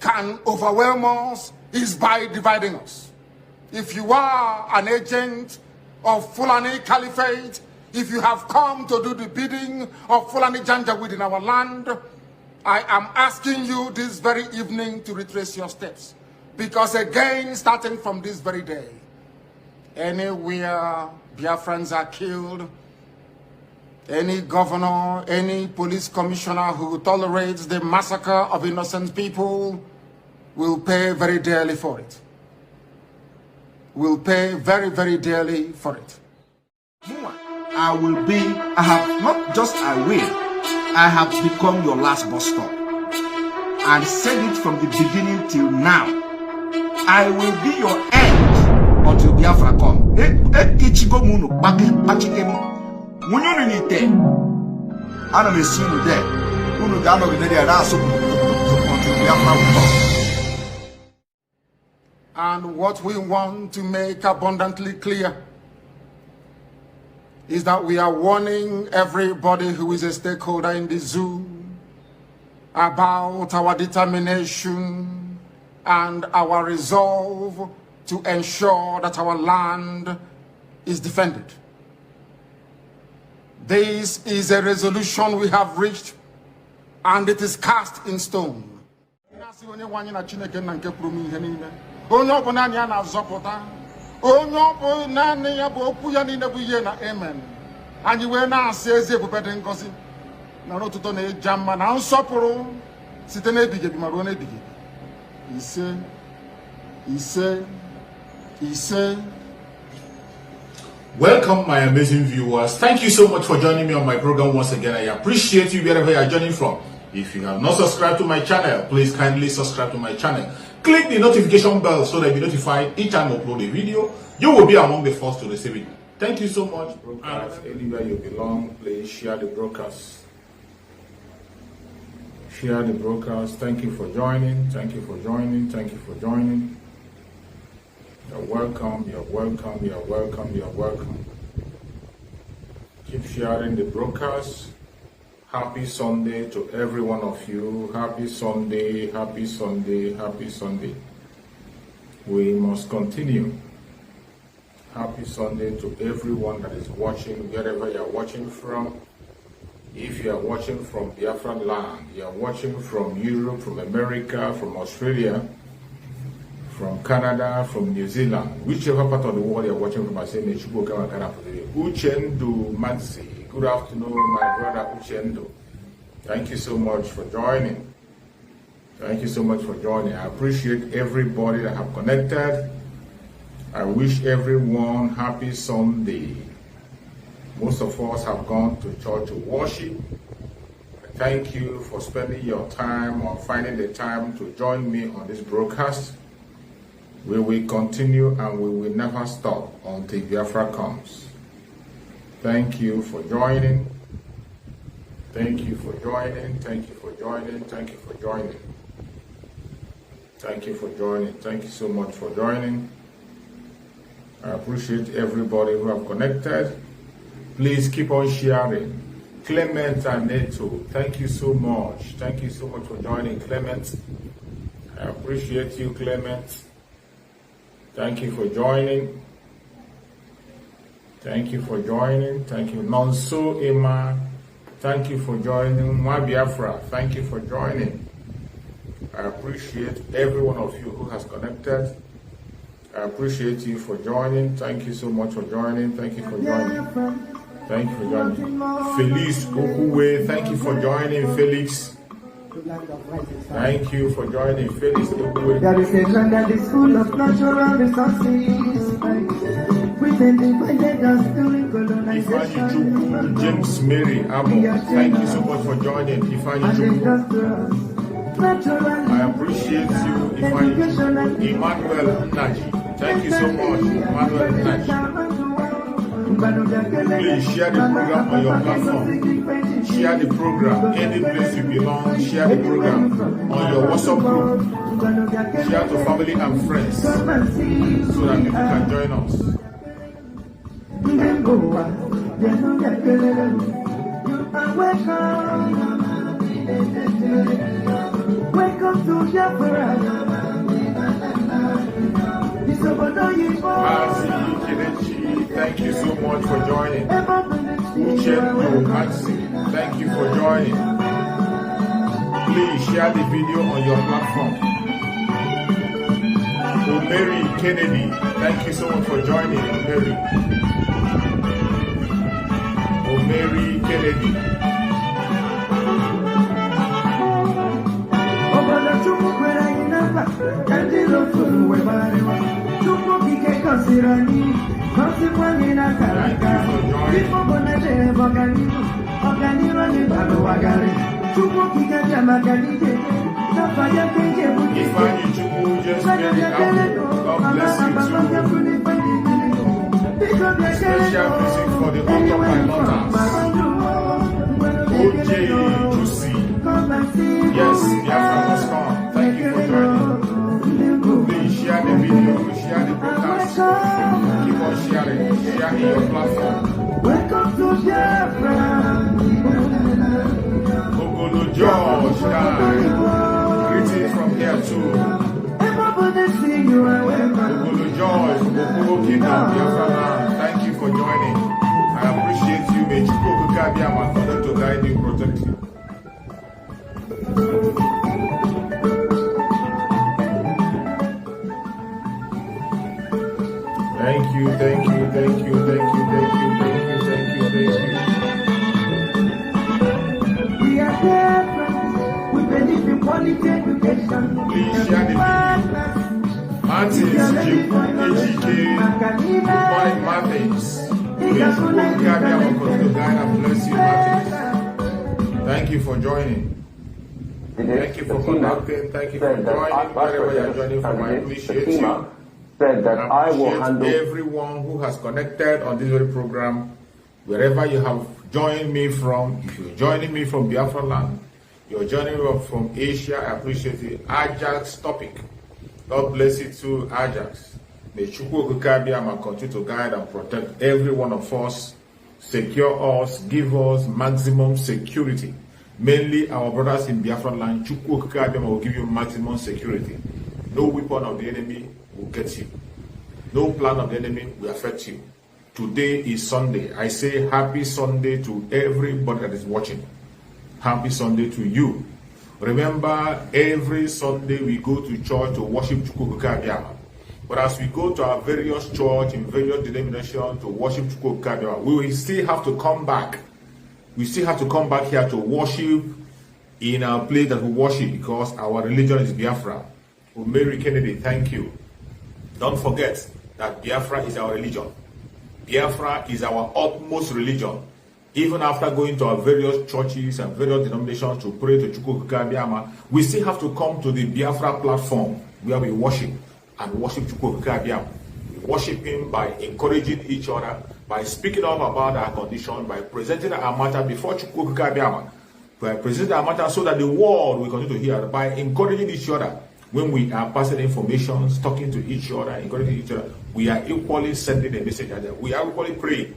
Can overwhelm us is by dividing us. If you are an agent of Fulani Caliphate, if you have come to do the bidding of Fulani Janjaweed in our land, I am asking you this very evening to retrace your steps. Because again, starting from this very day, anywhere Biafrans are killed, any governor, any police commissioner who tolerates the massacre of innocent people will pay very dearly for it. Will pay very, very dearly for it. I have not just I will, I have become your last bus stop. I said it from the beginning till now. I will be your end until Biafra come. And what we want to make abundantly clear is that we are warning everybody who is a stakeholder in the zoo about our determination and our resolve to ensure that our land is defended. This is a resolution we have reached, and it is cast in stone. Onye ọbụla anyị na-azọpụta, onye ọbụla naanị ya bụ okwu ya niile bụ ihe na amen. Anyị wee na-asị ezi ebube dị ngọzi na n'ụtụtụ na-eja mma na nsọpụrụ site n'ebighị ebi ma ruo n'ebighị ebi. Ise, ise, ise. Welcome, my amazing viewers. Thank you so much for joining me on my program once again. I appreciate you wherever you are joining from. If you have not subscribed to my channel, please kindly subscribe to my channel. Click the notification bell so that you'll be notified each time I upload a video. You will be among the first to receive it. Thank you so much. Broadcast, anywhere you belong, please share the broadcast. Share the broadcast. Thank you for joining. Thank you for joining. Thank you for joining. You're welcome. You're welcome. You're welcome. You're welcome. Keep sharing the broadcast. Happy Sunday to every one of you. Happy Sunday, happy Sunday, happy Sunday. We must continue. Happy Sunday to everyone that is watching, wherever you are watching from. If you are watching from Biafran land, you are watching from Europe, from America, from Australia, from Canada, from New Zealand, whichever part of the world you are watching from, I say, Uchendu Mansi. Good afternoon, my brother Uchendo. Thank you so much for joining. Thank you so much for joining. I appreciate everybody that have connected. I wish everyone happy Sunday. Most of us have gone to church to worship. Thank you for spending your time or finding the time to join me on this broadcast. We will continue and we will never stop until Biafra comes. Thank you for joining. Thank you for joining. Thank you for joining. Thank you for joining. Thank you for joining. Thank you so much for joining. I appreciate everybody who have connected. Please keep on sharing. Clement and Neto, thank you so much. Thank you so much for joining, Clement. I appreciate you, Clement. Thank you for joining. Thank you for joining. Thank you. Nonso Emma, thank you for joining. Biafra, thank you for joining. I appreciate every one of you who has connected. I appreciate you for joining. Thank you so much for joining. Thank you for joining. Thank you for joining. Felix Okuwe, thank you for joining, Felix. Thank you for joining, Felix Okuwe. There is a land that is full of natural resources. Ifeanyi James Mary Amo, thank you so much for joining, Ifeanyi. I appreciate you, Ifeanyi. Emmanuel Naji, thank you so much, Emmanuel Naji. Please share the program on your platform. Share the program any place you belong. Share the program on your WhatsApp group. Share to family and friends so that people can join us. Welcome to Biafra. Thank you so much for joining. Thank you for joining. Please share the video on your platform. Mary Kennedy, thank you so much for joining. Mary Kennedy. Special visit for the author OJ Juicy. Yes, Biafra must come. Thank you for joining. Please share the video, share the broadcast. Keep on sharing. Share in your platform. Welcome to Biafra. Ogolo George, greetings from here too. Ogolo George from Okoro Kingdom, Biafra land. Thank you for joining. I appreciate you. May Chukwu Kabiama continue to guide you, protect you. Thank you. We are Biafrans. We believe in quality education. Please share the video. Martins, AGK, Mike Martins. Please, Kabiama continue to guide and bless you, Martins. Thank you for joining. Thank you for connecting. Thank you for joining. Wherever you are joining from, I appreciate you. Said that I will handle everyone who has connected on this very program, wherever you have joined me from. If you're joining me from Biafra land, you're joining me from Asia, I appreciate it. Ajax topic. God bless you too, Ajax. May Chukwu Kabiama continue to guide and protect every one of us, secure us, give us maximum security. Mainly our brothers in Biafra land, Chukwu Kabiama will give you maximum security. No weapon of the enemy will get you. No plan of the enemy will affect you. Today is Sunday. I say happy Sunday to everybody that is watching. Happy Sunday to you. Remember, every Sunday we go to church to worship Chukwu Kabiama. But as we go to our various church in various denominations to worship Chukwu Kabiama, we will still have to come back. We still have to come back here to worship in our place that we worship, because our religion is Biafra. Mary Kennedy, thank you. Don't forget that Biafra is our religion. Biafra is our utmost religion. Even after going to our various churches and various denominations to pray to Chukwu Kabiama, we still have to come to the Biafra platform where we worship and worship Chukwu Kabiama. We worship him by encouraging each other, by speaking up about our condition, by presenting our matter before Chukwu Kabiama, by presenting our matter so that the world will continue to hear, by encouraging each other. When we are passing information, talking to each other, encouraging each other, we are equally sending a message out there. We are equally praying.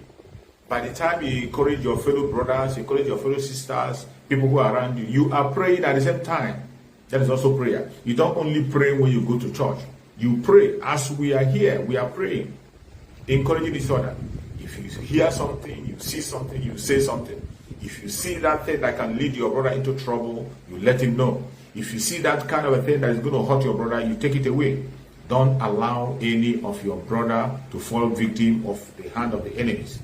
By the time you encourage your fellow brothers, encourage your fellow sisters, people who are around you, you are praying at the same time. That is also prayer. You don't only pray when you go to church. You pray. As we are here, we are praying, encouraging each other. If you hear something, you see something, you say something. If you see that thing that can lead your brother into trouble, you let him know. If you see that kind of a thing that is going to hurt your brother, you take it away. Don't allow any of your brother to fall victim of the hand of the enemies.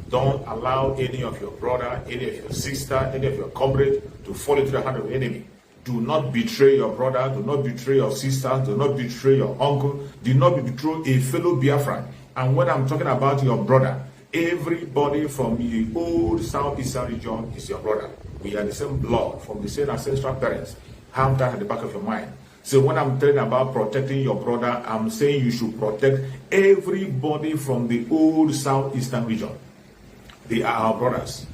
Don't allow any of your brother, any of your sister, any of your comrade to fall into the hand of the enemy. Do not betray your brother, do not betray your sister, do not betray your uncle, do not betray a fellow Biafran. And when I'm talking about your brother, everybody from the old Southeastern region is your brother. We are the same blood, from the same ancestral parents. Have that at the back of your mind. So when I'm telling about protecting your brother, I'm saying you should protect everybody from the old Southeastern region. They are our brothers.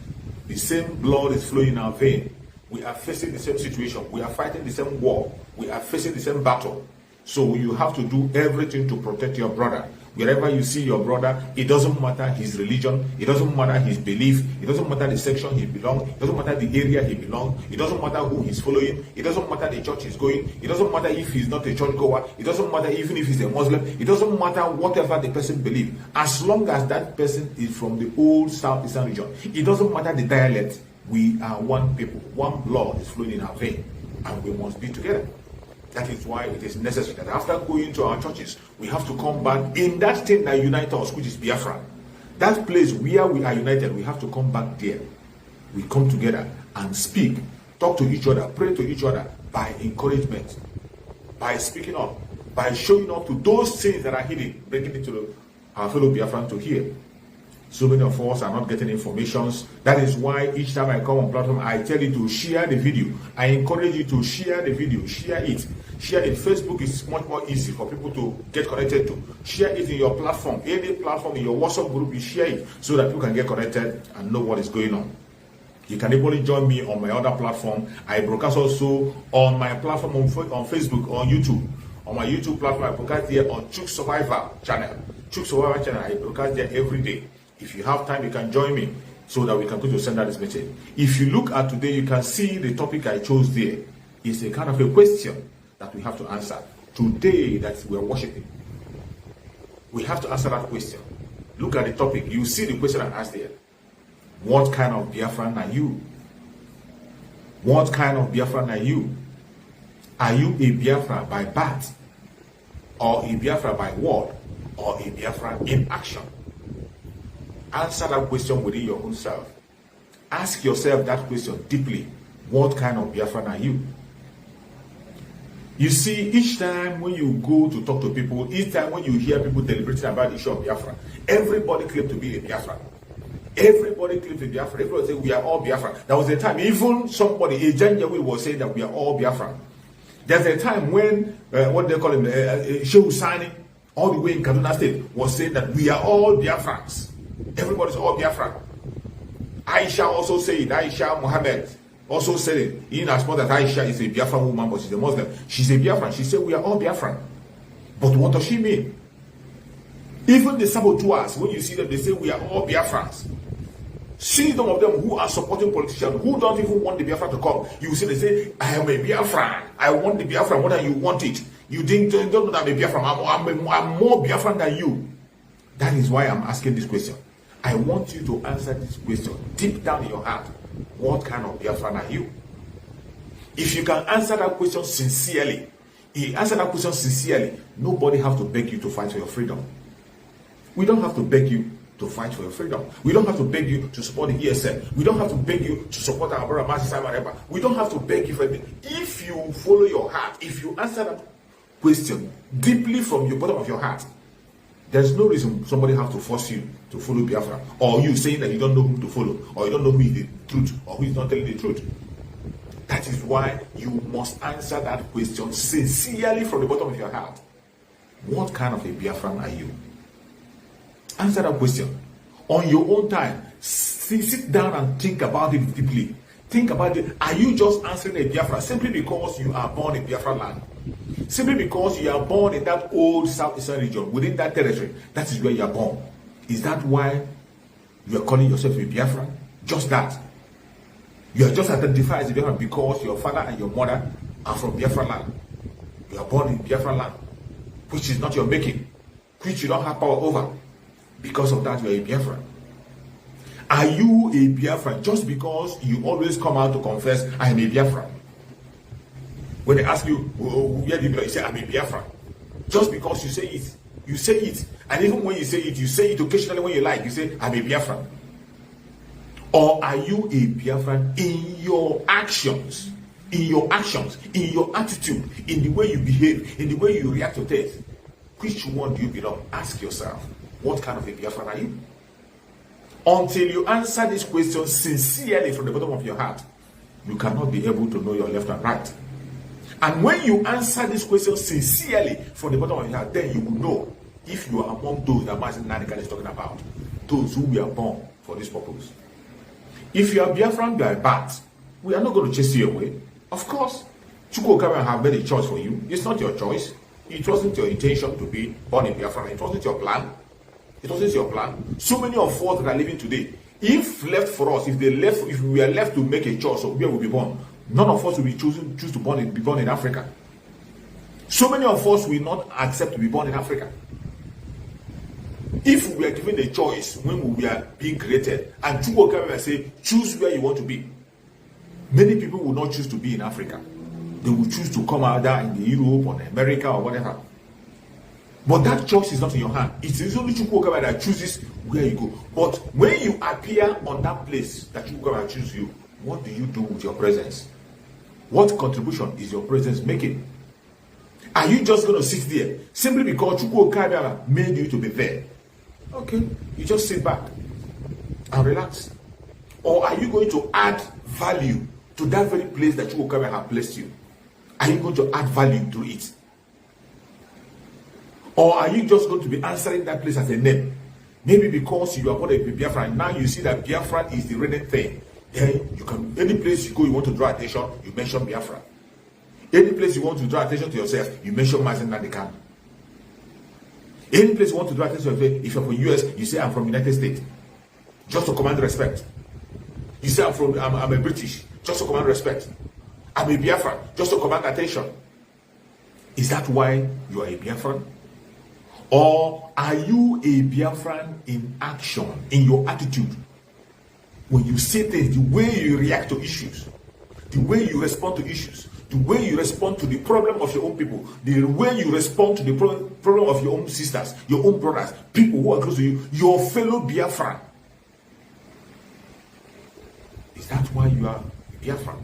The same blood is flowing in our vein. We are facing the same situation. We are fighting the same war. We are facing the same battle. So you have to do everything to protect your brother. Wherever you see your brother, it doesn't matter his religion, it doesn't matter his belief, it doesn't matter the section he belongs, it doesn't matter the area he belongs, it doesn't matter who he's following, it doesn't matter the church he's going, it doesn't matter if he's not a church goer, it doesn't matter even if he's a Muslim, it doesn't matter whatever the person believes. As long as that person is from the old Southeastern region, it doesn't matter the dialect, we are one people, one blood is flowing in our vein, and we must be together. That is why it is necessary that after going to our churches, we have to come back in that thing that unites us, which is Biafra. That place where we are united, we have to come back there. We come together and speak, talk to each other, pray to each other by encouragement, by speaking up, by showing up to those things that are hidden, bringing it to our fellow Biafran to hear. So many of us are not getting informations. That is why each time I come on platform, I tell you to share the video. I encourage you to share the video. Share it. Share it. Facebook is much more easy for people to get connected to. Share it in your platform. Any platform in your WhatsApp group, you share it so that people can get connected and know what is going on. You can equally join me on my other platform. I broadcast also on my platform on Facebook, on YouTube. On my YouTube platform, I broadcast there on Chuk Survivor channel. Chuk Survivor channel, I broadcast there every day. If you have time, you can join me so that we can go to send out this message. If you look at today, you can see the topic I chose there. It's a kind of a question that we have to answer. Today that we are worshiping, we have to answer that question. Look at the topic. You see the question I asked there. What kind of Biafran are you? What kind of Biafran are you? Are you a Biafra by birth? Or a Biafra by word? Or a Biafra in action? Answer that question within your own self. Ask yourself that question deeply. What kind of Biafran are you? You see, each time when you go to talk to people, each time when you hear people deliberating about the issue of Biafra, everybody claims to be a Biafran. Everybody claims to be Biafra. Everybody say we are all Biafran. There was a time, even somebody, a Janjaweed, was saying that we are all Biafran. There's a time when, what they call him, Shehu Sani, all the way in Kaduna State, was saying that we are all Biafrans. Everybody's all Biafran. Aisha also said it. Aisha Muhammad also said it. In as much as Aisha is a Biafran woman, but she's a Muslim, she's a Biafran. She said we are all Biafran. But what does she mean? Even the saboteurs, when you see them, they say we are all Biafrans. See some of them who are supporting politicians who don't even want the Biafra to come. You see, they say, I am a Biafran. I want the Biafra more than you want it. You don't know that I'm a Biafran. I'm more Biafran than you. That is why I'm asking this question. I want you to answer this question deep down in your heart. What kind of Biafran are you? If you can answer that question sincerely, nobody has to beg you to fight for your freedom. We don't have to beg you to fight for your freedom. We don't have to beg you to support the ESN. We don't have to beg you to support our brother Master Simon. We don't have to beg you for anything. If you follow your heart, if you answer that question deeply from the bottom of your heart, there's no reason somebody has to force you to follow Biafra, or you saying that you don't know whom to follow, or you don't know who is the truth, or who is not telling the truth. That is why you must answer that question sincerely from the bottom of your heart. What kind of a Biafran are you? Answer that question on your own time. Sit down and think about it deeply. Think about it. Are you just answering a Biafra simply because you are born in Biafra land? Simply because you are born in that old Southeastern region, within that territory, that is where you are born. Is that why you are calling yourself a Biafran? Just that. You are just identified as a Biafran because your father and your mother are from Biafra land. You are born in Biafra land, which is not your making, which you don't have power over. Because of that, you are a Biafran. Are you a Biafran just because you always come out to confess, I am a Biafran? When they ask you, where do you belong? You say, I'm a Biafran. Just because you say it. You say it. And even when you say it occasionally when you like. You say, I'm a Biafran. Or are you a Biafran in your actions? In your actions, in your attitude, in the way you behave, in the way you react to things? Which one do you belong? Ask yourself. What kind of a Biafran are you? Until you answer this question sincerely from the bottom of your heart, you cannot be able to know your left and right. And when you answer this question sincerely from the bottom of your heart, then you will know if you are among those that Master Nanikan is talking about, those who were born for this purpose. If you are Biafran by birth, we are not going to chase you away. Of course, Chukwu will have made a choice for you. It's not your choice. It wasn't your intention to be born in Biafra. It wasn't your plan. It wasn't your plan. So many of us that are living today, if left for us, if we are left to make a choice of where we'll be born, none of us will be choose to be born in Africa. So many of us will not accept to be born in Africa. If we are given a choice when we are being created, and Chukwuka say, choose where you want to be, many people will not choose to be in Africa. They will choose to come out there in the Europe or America or whatever. But that choice is not in your hand. It is only Chukwuka that chooses where you go. But when you appear on that place that Chukwuka chooses you, what do you do with your presence? What contribution is your presence making? Are you just going to sit there simply because Chukwuka made you to be there? Okay, you just sit back and relax. Or are you going to add value to that very place that Chukwuka has placed you? Are you going to add value to it? Or are you just going to be answering that place as a name? Maybe because you are born a Biafran, now you see that Biafran is the reigning thing. Then you can, any place you go, you want to draw attention, you mention Biafra. Any place you want to draw attention to yourself, you mention Mazen Nadikan. Any place you want to draw attention to yourself, if you're from US, you say I'm from United States. Just to command respect. You say I'm a British, just to command respect. I'm a Biafran, just to command attention. Is that why you are a Biafran? Or are you a Biafran in action, in your attitude? When you say things, the way you react to issues, the way you respond to issues, the way you respond to the problem of your own people, the way you respond to the problem of your own sisters, your own brothers, people who are close to you, your fellow Biafran. Is that why you are a Biafran?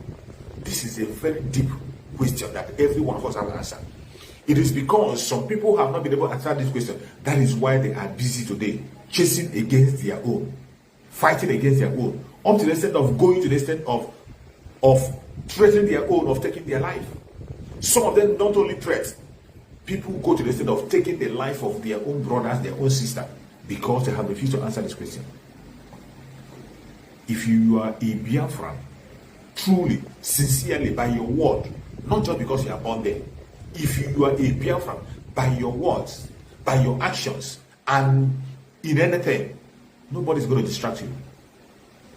This is a very deep question that every one of us has to answer. It is because some people have not been able to answer this question. That is why they are busy today, chasing against their own, fighting against their own, up to the extent of going to the extent of threatening their own, of taking their life. Some of them not only threat, people go to the extent of taking the life of their own brothers, their own sister, because they have refused to answer this question. If you are a Biafran, truly, sincerely, by your word, not just because you are born there, if you are a Biafran, by your words, by your actions, and in anything, nobody's going to distract you.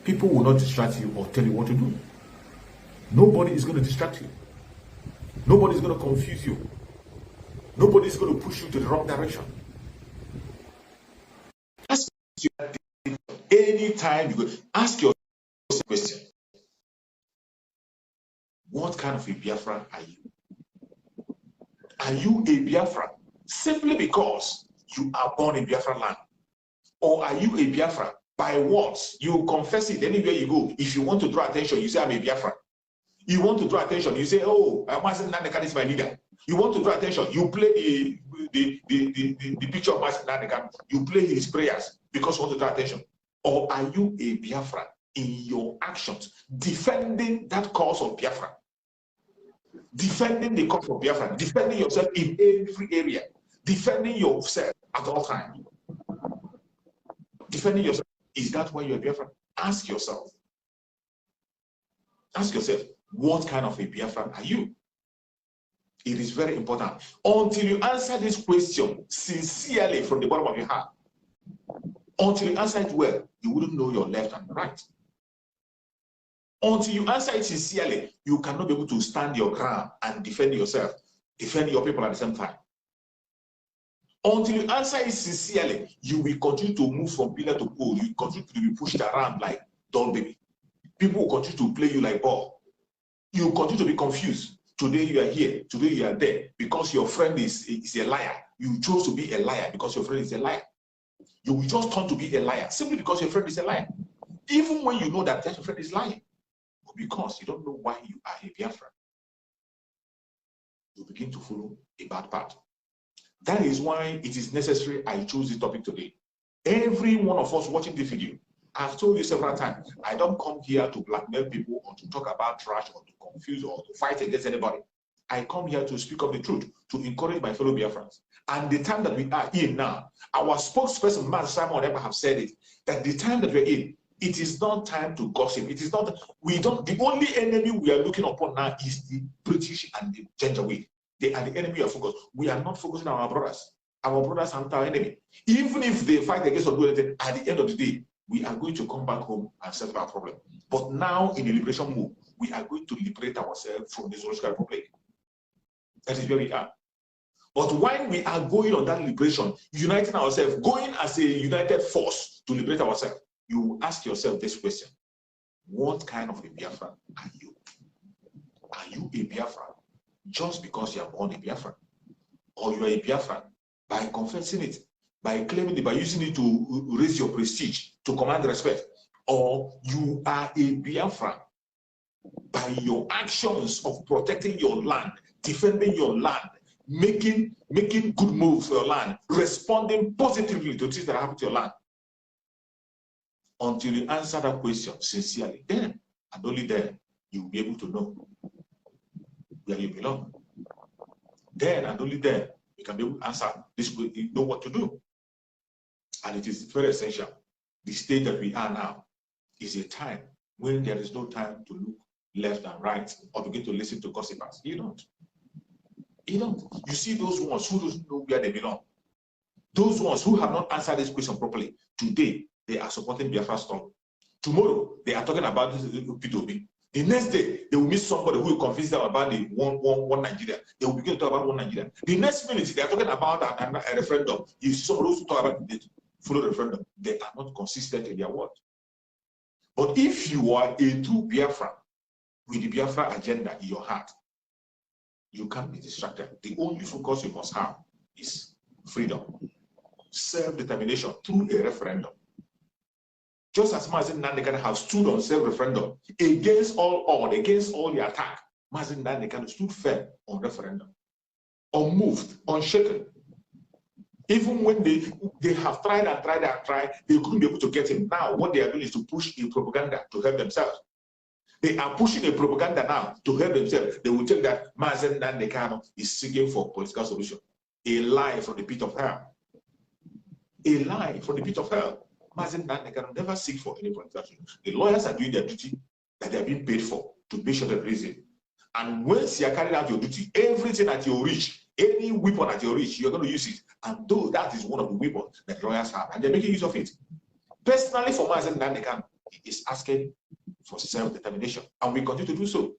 People will not distract you or tell you what to do. Nobody is going to distract you. Nobody is going to confuse you. Nobody is going to push you to the wrong direction. Ask yourself anytime you go, ask yourself a question. What kind of a Biafran are you? Are you a Biafran simply because you are born in Biafran land? Or are you a Biafran by words? You confess it anywhere you go. If you want to draw attention, you say, I'm a Biafran. You want to draw attention, you say, oh, Mazen Nandeka is my leader. You want to draw attention, you play the picture of Mazen Nandeka, you play his prayers because you want to draw attention. Or are you a Biafran in your actions, defending that cause of Biafra? Defending the cause of Biafra, defending yourself in every area, defending yourself at all times. Defending yourself, is that why you're a Biafran? Ask yourself. Ask yourself, what kind of a Biafran are you? It is very important. Until you answer this question sincerely from the bottom of your heart, until you answer it well, you wouldn't know your left and right. Until you answer it sincerely, you cannot be able to stand your ground and defend yourself, defend your people at the same time. Until you answer it sincerely, you will continue to move from pillar to pole. You continue to be pushed around like doll baby. People will continue to play you like ball. You will continue to be confused. Today you are here, today you are there, because your friend is a liar. You chose to be a liar because your friend is a liar. You will just turn to be a liar simply because your friend is a liar. Even when you know that your friend is lying, because you don't know why you are a Biafran, you begin to follow a bad path. That is why it is necessary I chose this topic today. Every one of us watching this video, I've told you several times, I don't come here to blackmail people or to talk about trash or to confuse or to fight against anybody. I come here to speak of the truth, to encourage my fellow Biafrans. And the time that we are in now, our spokesperson, Man Simon, have said it, that the time that we're in, it is not time to gossip. It is not, the only enemy we are looking upon now is the British and the Janjaweed. They are the enemy of focus. We are not focusing on our brothers. Our brothers aren't our enemy. Even if they fight against or do anything, at the end of the day, we are going to come back home and settle our problem. But now, in the liberation move, we are going to liberate ourselves from the Zoological Republic. That is where we are. But when we are going on that liberation, uniting ourselves, going as a united force to liberate ourselves, you ask yourself this question: what kind of a Biafran are you? Are you a Biafran just because you are born a Biafran? Or you are a Biafran by confessing it, by claiming it, by using it to raise your prestige, to command respect? Or you are a Biafran by your actions of protecting your land, defending your land, making good moves for your land, responding positively to things that happen to your land? Until you answer that question sincerely, then and only then you will be able to know where you belong. Then and only then you can be able to answer this, you know what to do. And it is very essential. The state that we are now is a time when there is no time to look left and right or begin to listen to gossipers. You don't. You don't. You see those ones who don't know where they belong. Those ones who have not answered this question properly. Today, they are supporting Biafra struggle. Tomorrow, they are talking about P2B. The next day, they will meet somebody who will convince them about the one Nigeria. They will begin to talk about one Nigeria. The next minute, they are talking about a referendum. You see somebody who talk about the follow referendum. They are not consistent in their word. But if you are a true Biafra with the Biafra agenda in your heart, you can't be distracted. The only focus you must have is freedom, self-determination through a referendum. Just as Mazen Nandekan have stood on self-referendum against all odds, against all the attack, Mazen Nandekan stood firm on referendum, unmoved, unshaken. Even when they have tried and tried and tried, they couldn't be able to get him. Now, what they are doing is to push a propaganda to help themselves. They are pushing a propaganda now to help themselves. They will tell that Mazen Nandekan is seeking for political solution. A lie from the pit of hell. A lie from the pit of hell. Mazen Nandekan never seek for any political solution. The lawyers are doing their duty that they are being paid for to make sure that reason. And once you are carrying out your duty, everything at your reach, any weapon at your reach, you're going to use it. And though that is one of the weapons that lawyers have, and they're making use of it. Personally, for Mazen Nandekan, he is asking for self-determination, and we continue to do so.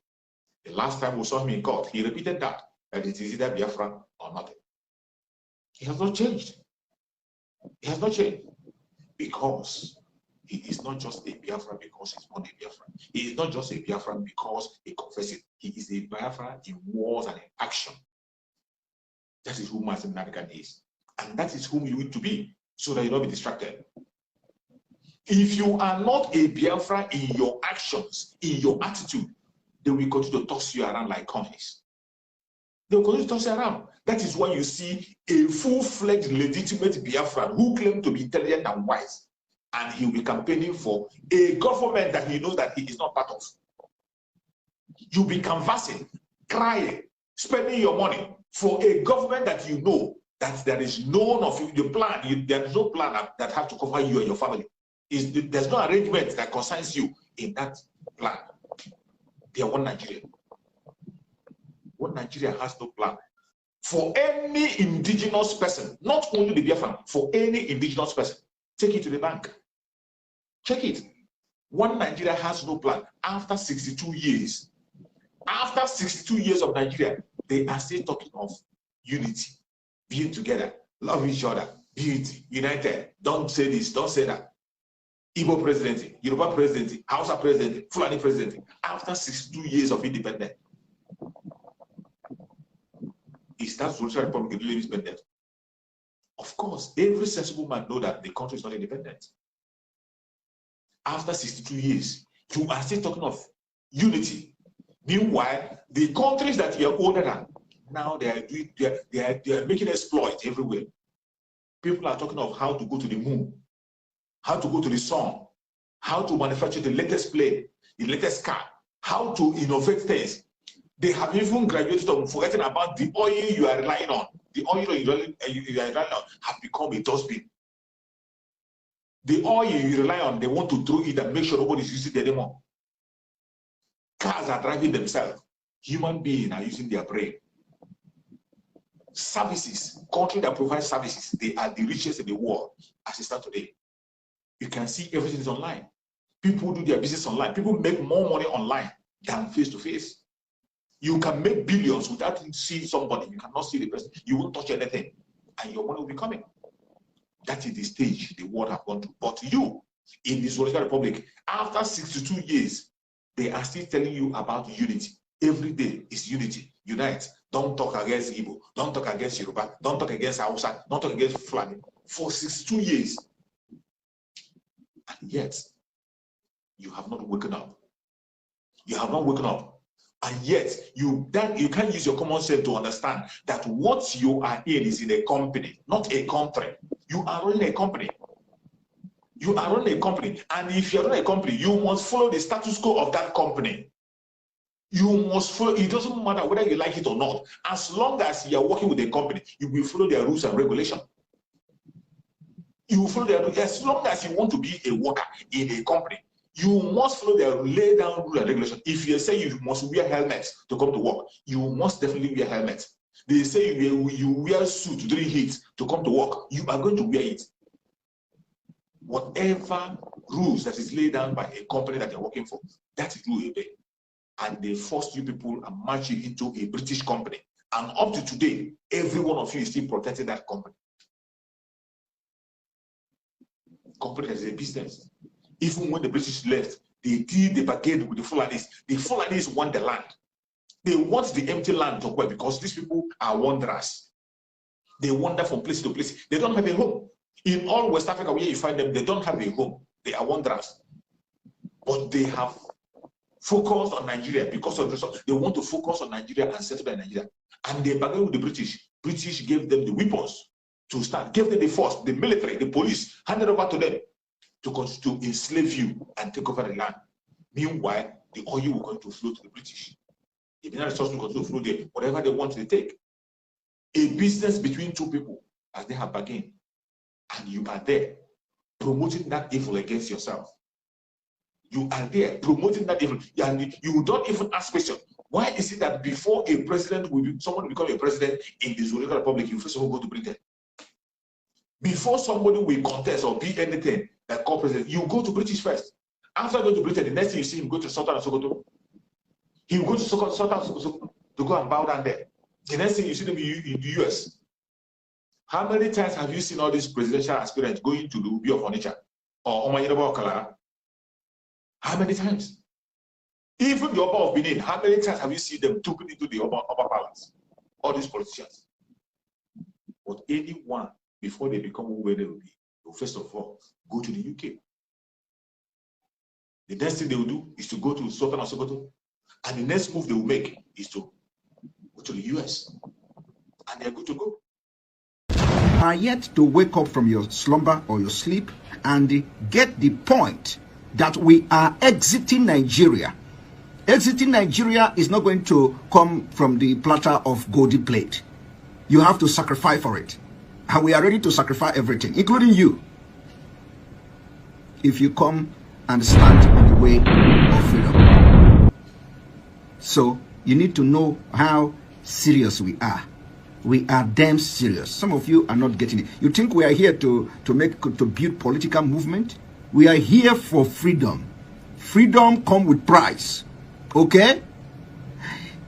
The last time we saw him in court, he repeated that it is either Biafran or nothing. He has not changed. He has not changed because he is not just a Biafran because he's born a Biafran. He is not just a Biafran because he confesses it. He is a Biafran in words and in action. That is who Mazen Nandekan is, and that is whom you need to be, so that you don't be distracted. If you are not a Biafra in your actions, in your attitude, they will continue to toss you around like coins. They will continue to toss you around. That is why you see a full-fledged, legitimate Biafran who claims to be intelligent and wise, and he will be campaigning for a government that he knows that he is not part of. You'll be canvassing, crying, spending your money for a government that you know that there is none of you, the plan, there is no plan that have to cover you and your family. There's no arrangement that concerns you in that plan. They are one Nigeria. One Nigeria has no plan. For any indigenous person, not only the Biafran, for any indigenous person, take it to the bank. Check it. One Nigeria has no plan. After 62 years, after 62 years of Nigeria, they are still talking of unity, being together, love each other, unity, united. Don't say this, don't say that. Igbo presidency, Yoruba presidency, Hausa presidency, Fulani presidency, after 62 years of independence. Is that Social Republic really independent? Of course, every sensible man knows that the country is not independent. After 62 years, you are still talking of unity. Meanwhile, the countries that you are older than, now they are making exploits everywhere. People are talking of how to go to the moon, how to go to the sun, how to manufacture the latest plane, the latest car, how to innovate things. They have even graduated on forgetting about the oil you are relying on. The oil you are relying on have become a dustbin. The oil you rely on, they want to throw it and make sure nobody's using it anymore. Cars are driving themselves. Human beings are using their brain. services, country that provides services, they are the richest in the world as it stands today. You can see everything is online. People do their business online. People make more money online than face to face. You can make billions without seeing somebody. You cannot see the person. You won't touch anything, and your money will be coming. That is the stage the world have gone to. But you, in the Zoological Republic, after 62 years, they are still telling you about unity. Every day is unity. Unite. Don't talk against Igbo. Don't talk against Yoruba. Don't talk against Hausa. Don't talk against Fulani. For 62 years. And yet, you have not woken up. You have not woken up. And yet, you can't use your common sense to understand that what you are in is in a company, not a country. You are running a company. You are running a company. And if you're running a company, you must follow the status quo of that company. You must follow. It doesn't matter whether you like it or not. As long as you are working with a company, you will follow their rules and regulations. You will follow their rules. As long as you want to be a worker in a company, you must follow their lay down rule and regulation. If you say you must wear helmets to come to work, you must definitely wear helmets. They say you wear suit during heat to come to work, you are going to wear it. Whatever rules that is laid down by a company that you're working for, that is rule you obey. And they force you people and march you into a British company. And up to today, every one of you is still protecting that company. Company that is a business. Even when the British left, they did the bargain with the Fulanis. The Fulanis want the land. They want the empty land to work because these people are wanderers. They wander from place to place. They don't have a home. In all West Africa, where you find them, they don't have a home. They are wanderers. But they have focused on Nigeria because of this. They want to focus on Nigeria and settle in Nigeria. And they bargained with the British. British gave them the weapons to start, gave them the force, the military, the police, handed over to them to enslave you and take over the land. Meanwhile, the oil will going to flow to the British. The mineral resources will going to flow there. Whatever they want, they take. A business between two people, as they have bargained, and you are there promoting that evil against yourself. You are there promoting that evil, and you don't even ask questions. Why is it that before a president someone become a president in the Zoological Republic, you first of all go to Britain? Before somebody will contest or be anything that call president, you go to British first. After going to Britain, the next thing you see him go to Sultan and Sokoto. He will go to Sultan and Sokoto to go and bow down there. The next thing you see them in the US. How many times have you seen all these presidential aspirants going to the Ubi of Onitsha or Omayedaba or Kalara? How many times? Even the Oba of Benin, how many times have you seen them taken into the Oba Palace? All these politicians. But anyone, before they become who they will be, will first of all go to the UK. The next thing they will do is to go to Sultan and Sokoto. And the next move they will make is to go to the US. And they are good to go. Are yet to wake up from your slumber or your sleep and get the point that we are exiting Nigeria. Exiting Nigeria is not going to come from the platter of golden plate. You have to sacrifice for it. And we are ready to sacrifice everything, including you, if you come and stand in the way of freedom. So you need to know how serious we are. We are damn serious. Some of you are not getting it. You think we are here to build political movement? We are here for freedom. Freedom comes with price. Okay?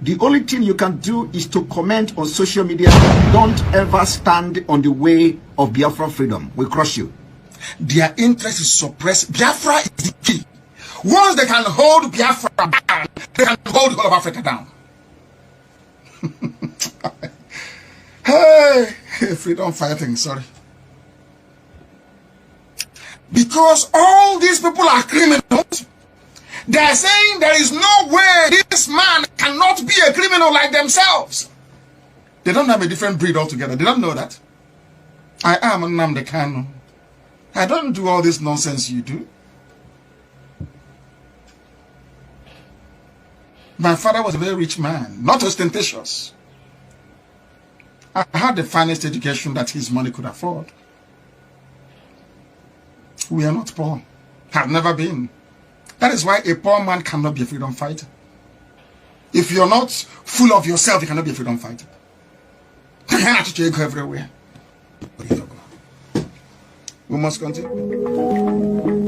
The only thing you can do is to comment on social media. Don't ever stand on the way of Biafra freedom. We'll crush you. Their interest is suppressed. Biafra is the key. Once they can hold Biafra down, they can hold all of Africa down. Hey, freedom fighting, sorry. Because all these people are criminals, they are saying there is no way this man cannot be a criminal like themselves. They don't have a different breed altogether. They don't know that. I am Nnamdi Kanu. I don't do all this nonsense you do. My father was a very rich man, not ostentatious. I had the finest education that his money could afford. We are not poor. Have never been. That is why a poor man cannot be a freedom fighter. If you're not full of yourself, you cannot be a freedom fighter. everywhere. We must continue.